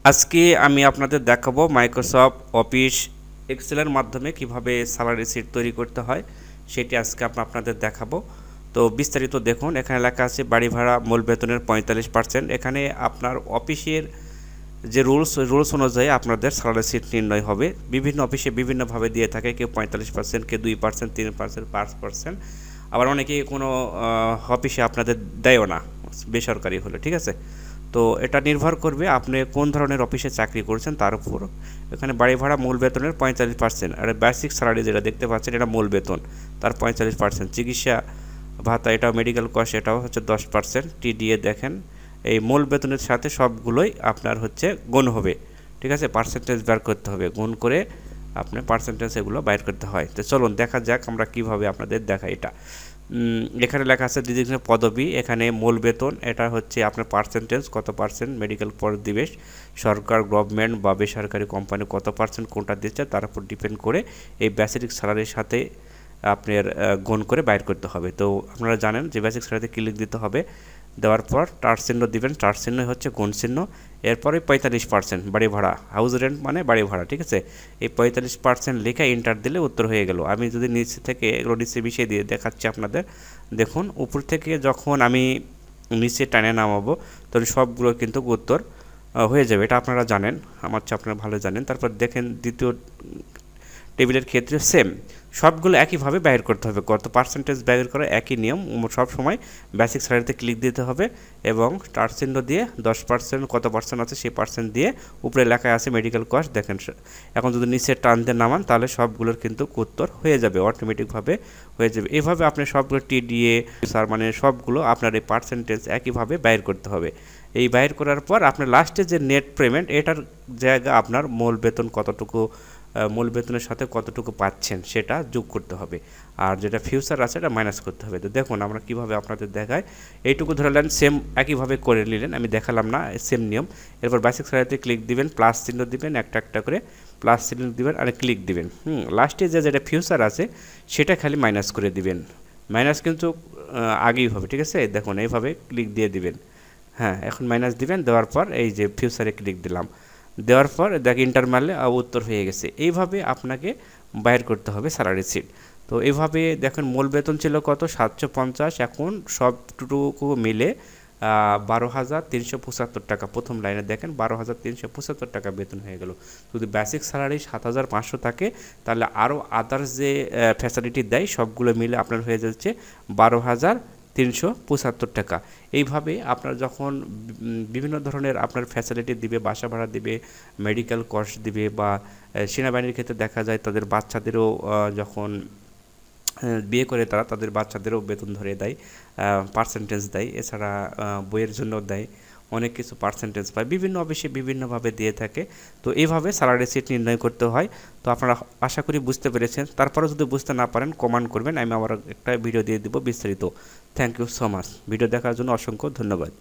আজকে আমি আপনাদের দেখাবো মাইক্রোসফট অফিস এক্সেলের মাধ্যমে কিভাবে স্যালারি শিট তৈরি করতে হয় সেটি আজকে আপনাদের দেখাবো। তো বিস্তারিত দেখুন, এখানে লেখা আছে বাড়ি ভাড়া মূল বেতনের 45%। এখানে আপনার অফিসের যে রুলস অনুযায়ী আপনাদের স্যালারি শিট নির্ণয় হবে। বিভিন্ন অফিসে বিভিন্নভাবে দিয়ে থাকে, কেউ 45%, কেউ 2%, 3%, 5%, আবার অনেকে কোনো অফিসে আপনাদের দেয়ও না, বেসরকারি হলে। ঠিক আছে, তো এটা নির্ভর করবে আপনি কোন ধরনের অফিসে চাকরি করছেন তার উপর। এখানে বাড়ি ভাড়া মূল বেতনের 45%, আর বেসিক স্যালারি যেটা দেখতে পাচ্ছেন এটা মূল বেতন, তার 45%। চিকিৎসা ভাতা, এটাও মেডিকেল কস্ট, এটাও হচ্ছে 10%। টিডিএ দেখেন, এই মূল বেতনের সাথে সবগুলোই আপনার হচ্ছে গুণ হবে। ঠিক আছে, পার্সেন্টেজ বের করতে হবে, গুণ করে আপনি পার্সেন্টেজ এগুলো বাইর করতে হয়। তো চলুন দেখা যাক আমরা কিভাবে আপনাদের দেখাই এটা। এখানে লেখা আছে দ্বিতীয় পদবি, এখানে মূল বেতন, এটা হচ্ছে আপনার পার্সেন্টেজ কত পার্সেন্ট, মেডিকেল পরিবেশ, সরকার গভর্নমেন্ট বা বেসরকারি কোম্পানি কত পার্সেন্ট কোনটা দিচ্ছে তার উপর ডিপেন্ড করে এই বেসিক স্যালারির সাথে আপনার গুণ করে বাইর করতে হবে। তো আপনারা জানেন যে বেসিক স্যালারিতে ক্লিক দিতে হবে, দেওয়ার পর টার চিহ্ন দিবেন, টার চিহ্ন হচ্ছে গুণ চিহ্ন। এরপরে 45% বাড়ি ভাড়া, হাউস রেন্ট মানে বাড়ি ভাড়া। ঠিক আছে, এই 45% লেখা এন্টার দিলে উত্তর হয়ে গেল। আমি যদি নিচে থেকে এগুলো নিচে মিশিয়ে দিয়ে দেখাচ্ছি আপনাদের, দেখুন উপর থেকে যখন আমি নিচে টানে নামাবো তখন সবগুলো কিন্তু উত্তর হয়ে যাবে। এটা আপনারা জানেন, আমার চেয়ে আপনারা ভালো জানেন। তারপর দেখেন দ্বিতীয় টেবিলের ক্ষেত্রে সেম, সবগুলো একইভাবে বাইর করতে হবে, কত পার্সেন্টেজ বাইর করা একই নিয়ম। সব সময় বেসিক স্যালারিতে ক্লিক দিতে হবে এবং স্টার চিহ্ন দিয়ে 10% কত পার্সেন্ট আছে সেই পার্সেন্ট দিয়ে উপরে লেখায় আছে মেডিকেল কস্ট। দেখেন এখন যদি নিচে টান দিয়ে নামান তাহলে সবগুলোর কিন্তু উত্তর হয়ে যাবে, অটোমেটিকভাবে হয়ে যাবে। এইভাবে আপনি সবগুলো টিডিএ স্যার মানে সবগুলো আপনার এই পার্সেন্টেজ একইভাবে বাইর করতে হবে। এই বাইর করার পর আপনার লাস্টে যে নেট পেমেন্ট, এটার জায়গা আপনার মূল বেতন কতটুকু, মূল বেতনের সাথে কতটুকু পাচ্ছেন সেটা যোগ করতে হবে, আর যেটা ফিউচার আছে এটা মাইনাস করতে হবে। তো দেখুন আমরা কিভাবে আপনাদের দেখাই, এইটুকু ধরলেন সেম একইভাবে করে নিলেন, আমি দেখালাম না, সেম নিয়ম। এরপর বেসিক স্যালারিতে ক্লিক দিবেন, প্লাস চিহ্ন দিবেন, একটা একটা করে প্লাস চিহ্ন দিবেন আর ক্লিক দিবেন। লাস্টে যেটা ফিউচার আছে সেটা খালি মাইনাস করে দিবেন, মাইনাস কিন্তু আগেই হবে। ঠিক আছে, দেখুন এইভাবে ক্লিক দিয়ে দিবেন। হ্যাঁ, এখন মাইনাস দিবেন, দেওয়ার পর এই যে ফিউচারে ক্লিক দিলাম, দেওয়ার পর দেখ ইন্টার মারলে উত্তর হয়ে গেছে। এইভাবে আপনাকে বাইর করতে হবে স্যালারি শিট। তো এইভাবে দেখেন মূল বেতন ছিল কত 750, এখন সবটুকু মিলে 12,375 টাকা। প্রথম লাইনে দেখেন 12,375 টাকা বেতন হয়ে গেল। যদি বেসিক স্যালারি 7,500 থাকে তাহলে আরও আদার্স যে ফ্যাসিলিটি দেয় সবগুলো মিলে আপনার হয়ে যাচ্ছে 12,375 টাকা। এইভাবে আপনার যখন বিভিন্ন ধরনের আপনার ফ্যাসিলিটি দিবে, বাসা ভাড়া দিবে, মেডিকেল কস্ট দিবে, বা সেনাবাহিনীর ক্ষেত্রে দেখা যায় তাদের বাচ্চাদেরও যখন বিয়ে করে তারা তাদের বাচ্চাদেরও বেতন ধরে দেয়, পার্সেন্টেজ দেয়, এছাড়া বইয়ের জন্য দেয়, অনেক কিছু পার্সেন্টেজ পায়, বিভিন্ন অফিসে বিভিন্নভাবে দিয়ে থাকে। তো এইভাবে স্যালারি শিট নির্ণয় করতে হয়। তো আপনারা আশা করি বুঝতে পেরেছেন। তারপরে যদি বুঝতে না পারেন কমেন্ট করবেন, আমি আবার একটা ভিডিও দিয়ে দেবো বিস্তারিত। Thank you so much, video দেখার জন্য অসংখ্য ধন্যবাদ।